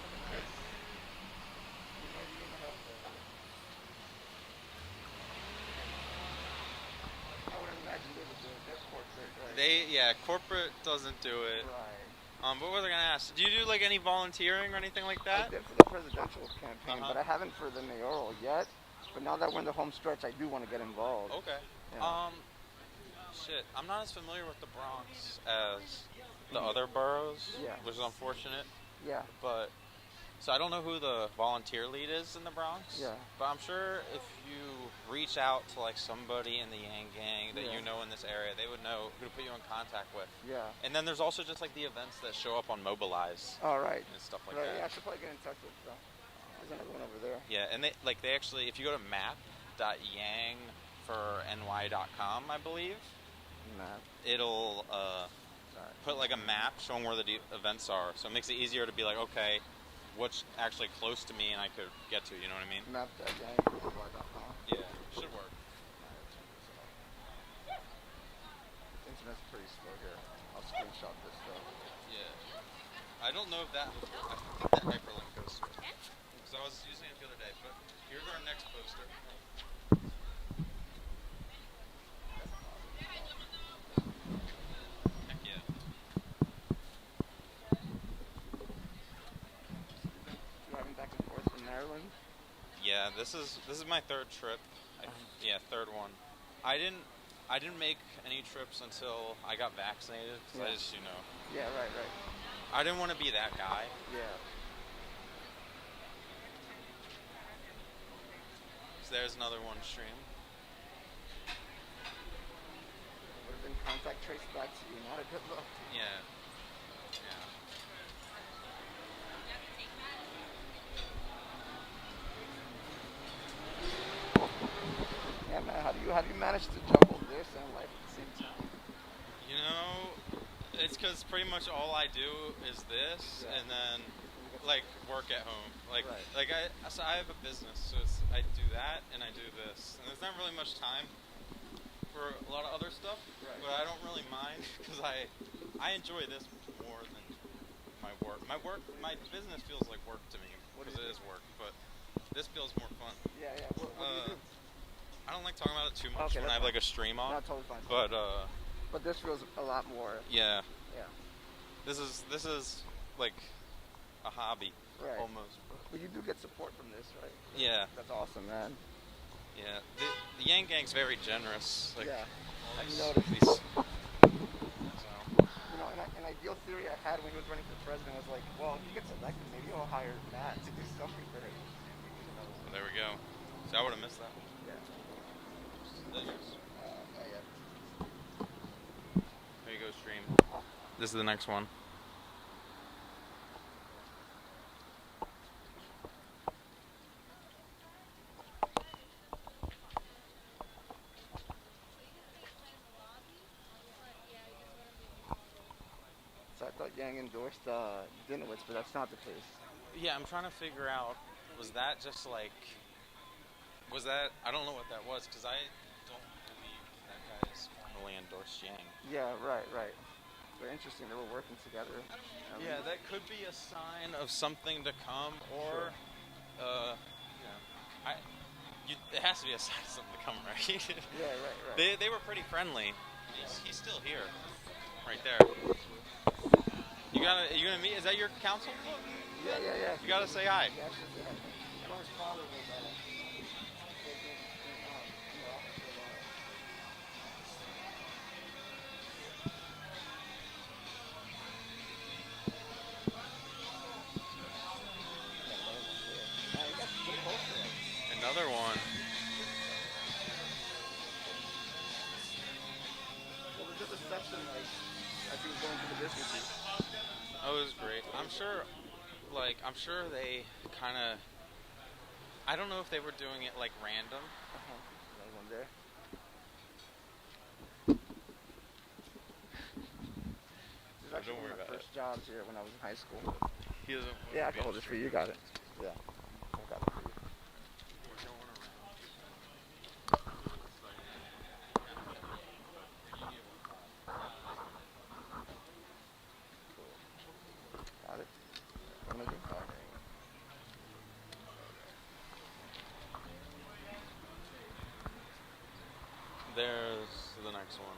Corporate doesn't do it. Right. But what was I gonna ask? Do you do like any volunteering or anything like that? I did for the presidential campaign, but I haven't for the mayoral yet. But now that we're in the home stretch, I do want to get involved. Okay. Yeah. Shit, I'm not as familiar with the Bronx as the other boroughs, which is unfortunate. Yeah. But so I don't know who the volunteer lead is in the Bronx. Yeah. But I'm sure if you reach out to like somebody in the Yang Gang that you know in this area, they would know who to put you in contact with. Yeah. And then there's also just like the events that show up on Mobilize. All right. And stuff like right. that. Yeah, I should probably get in touch with them. There's another one over there. Yeah, and they actually, if you go to map.yangforny.com, I believe, it'll put like a map showing where the events are. So it makes it easier to be like, okay, what's actually close to me and I could get to, you know what I mean? Map.yangforny.com. Yeah, should work. Internet's pretty slow here. I'll screenshot this though. Yeah. I don't know if I think that hyperlink goes through. Because I was using it the other day, but here's our next poster. Heck yeah. Driving back and forth from Maryland? Yeah, this is my third trip. Third one. I didn't make any trips until I got vaccinated. So I just, Yeah, right. I didn't want to be that guy. Yeah. So there's another one stream. Would have been contact traced back to you. Not a good look. Yeah. Yeah, man. How do you manage to juggle this and life at the same time? It's because pretty much all I do is this, and then like work at home. I have a business, so I do that and I do this, and there's not really much time for a lot of other stuff. But I don't really mind because I enjoy this more than my work. My business feels like work to me because it is work, but this feels more fun. Yeah. What do you do? I don't like talking about it too much when I have like a stream on. Not totally fine. But this feels a lot more. Yeah. Yeah. This is like a hobby, almost. But you do get support from this, right? Yeah. That's awesome, man. Yeah. The Yang Gang's very generous. Like, I've noticed. An ideal theory I had when he was running for president was like, well, if he gets elected, maybe he'll hire Matt to do something for him. Well, there we go. So I would have missed that. Yeah. There you go, stream. This is the next one. So I thought Yang endorsed Dinowitz, but that's not the case. Yeah, I'm trying to figure out, was that just like, I don't know what that was, because I don't believe that guy's formally endorsed Yang. Yeah, right. Very interesting, they were working together. Yeah, that could be a sign of something to come, or, it has to be a sign of something to come, right? Yeah, right. They were pretty friendly. He's still here, right there. You gonna meet? Is that your council? Yeah. You gotta say hi. Yeah, his father was Another one. the reception like as he was going through the businesses? Oh, it was great. I'm sure they kind of. I don't know if they were doing it like random. There's one there. This is actually Don't one worry of my about first jobs here when I was in high school. He doesn't. Yeah, I can hold it for you. You got it. Yeah, I got it for you. Got it. What am I doing? Okay. There's the next one.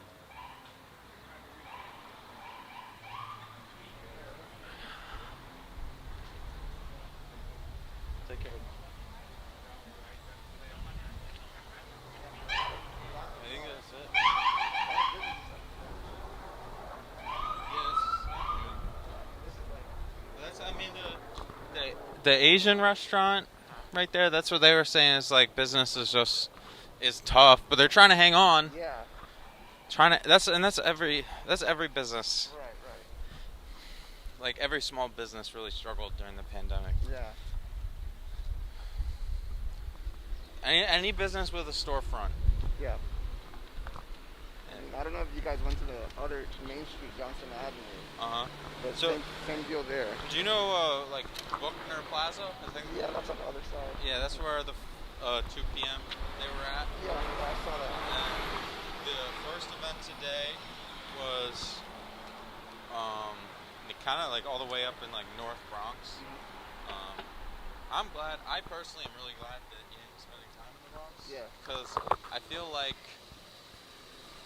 Take care. I think that's it. Yes. I mean, the Asian restaurant right there. That's what they were saying. Is like business is tough, but they're trying to hang on. Yeah. That's every business. Right. Like every small business really struggled during the pandemic. Yeah. Any business with a storefront. Yeah. And I don't know if you guys went to the other Main Street, Johnson Avenue. But So same deal there. do you know like Buckner Plaza? I think. Yeah, that's on the other side. Yeah, that's where the 2 p.m. they were at. Yeah, I saw that. And the first event today was kind of like all the way up in like North Bronx. I'm glad. I personally am really glad that Yang's spending time in the Bronx. Yeah. Because I feel like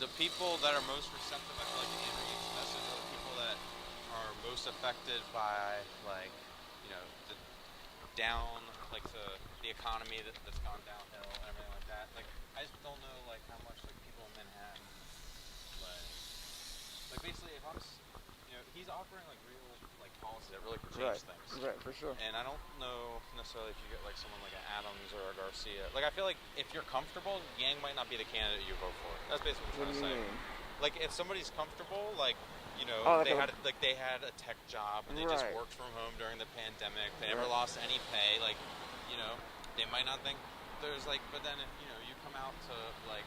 the people that are most receptive, I feel like, to Andrew Yang's message are the people that are most affected by like, the down, like the economy that's gone downhill and everything like that. Like, I just don't know like how much like people in Manhattan like basically if I'm he's offering like real like policy that really could change things. Right, for sure. And I don't know necessarily if you get like someone like an Adams or a Garcia. Like I feel like if you're comfortable, Yang might not be the candidate you vote for. That's basically what I'm trying to say. Mean? Like if somebody's comfortable, like they had a tech job and they just worked from home during the pandemic. They never lost any pay. Like, they might not think there's like. But then if you come out to like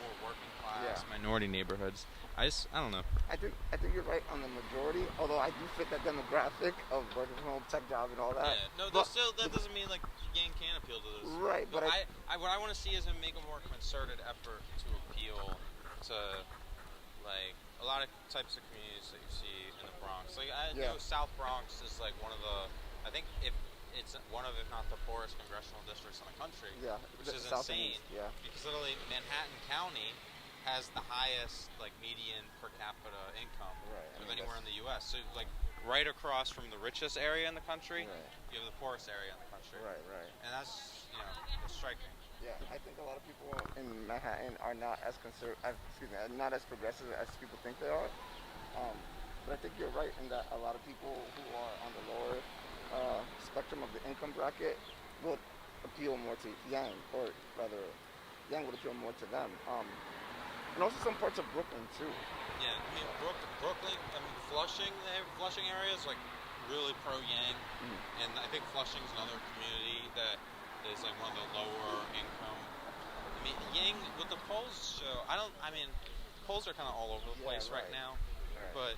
more working class minority neighborhoods, I don't know. I think you're right on the majority. Although I do fit that demographic of working from home, tech job, and all that. Yeah, no, that doesn't mean like Yang can appeal to those. Right, but what I want to see is him make a more concerted effort to appeal to like a lot of types of communities that you see in the Bronx. Like I know South Bronx is like one of the, I think if it's one of, if not the poorest congressional districts in the country. Yeah, which is South insane. East, yeah. Because literally Manhattan County has the highest like median per capita income of anywhere in the U.S. So like right across from the richest area in the country, you have the poorest area in the country. Right. And that's it's striking. Yeah, I think a lot of people in Manhattan are not as not as progressive as people think they are. But I think you're right in that a lot of people who are on the lower spectrum of the income bracket would appeal more to Yang, or rather, Yang would appeal more to them. And also some parts of Brooklyn too. Yeah, I mean Brooklyn, Flushing area is like really pro Yang, and I think Flushing's another community that is like one of the lower income. I mean Yang, what the polls show, polls are kind of all over the place right now, but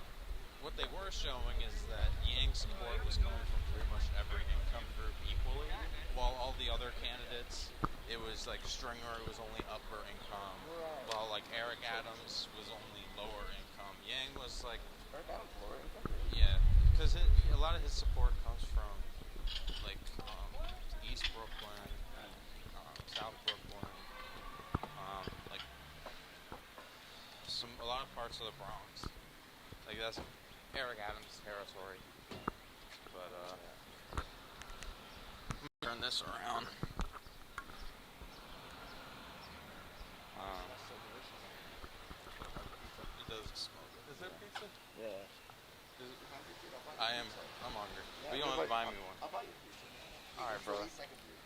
what they were showing is that Yang's support was coming from pretty much every income group equally, while all the other candidates, it was like Stringer was only upper income, while like Eric Adams was only lower income. Yang was like, yeah, because a lot of his support comes from like East Brooklyn, South Brooklyn, like a lot of parts of the Bronx. Like that's Eric Adams' territory. But I'm gonna turn this around. He does smoke. Is there pizza? Yeah. I'm hungry. But you want to buy me one? I'll buy you pizza. Alright, brother.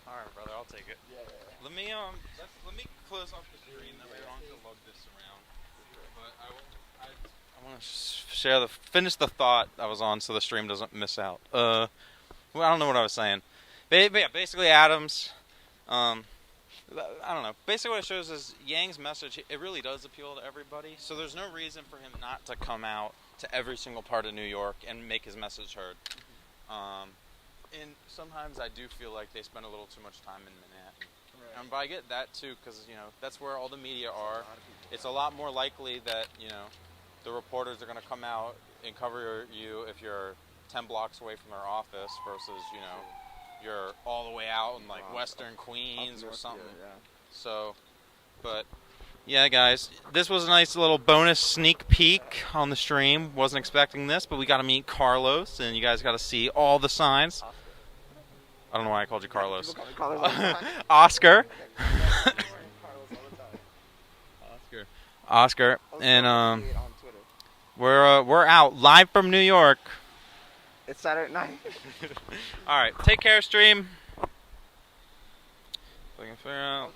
Alright, brother, I'll take it. Yeah. Let me close off the screen, that way I don't have to lug this around. But I want to finish the thought I was on so the stream doesn't miss out. Well, I don't know what I was saying. But yeah, basically Adams. I don't know. Basically what it shows is Yang's message, it really does appeal to everybody. So there's no reason for him not to come out to every single part of New York and make his message heard. And sometimes I do feel like they spend a little too much time in Manhattan. Right. But I get that too, because that's where all the media are. It's a lot more likely that the reporters are going to come out and cover you if you're 10 blocks away from their office versus you're all the way out in like Western Queens or something. Yeah. So, but yeah, guys, this was a nice little bonus sneak peek on the stream. Wasn't expecting this, but we got to meet Carlos, and you guys got to see all the signs. I don't know why I called you Carlos. Oscar. Oscar. And we're out live from New York. It's Saturday night. All right, take care, stream. Looking for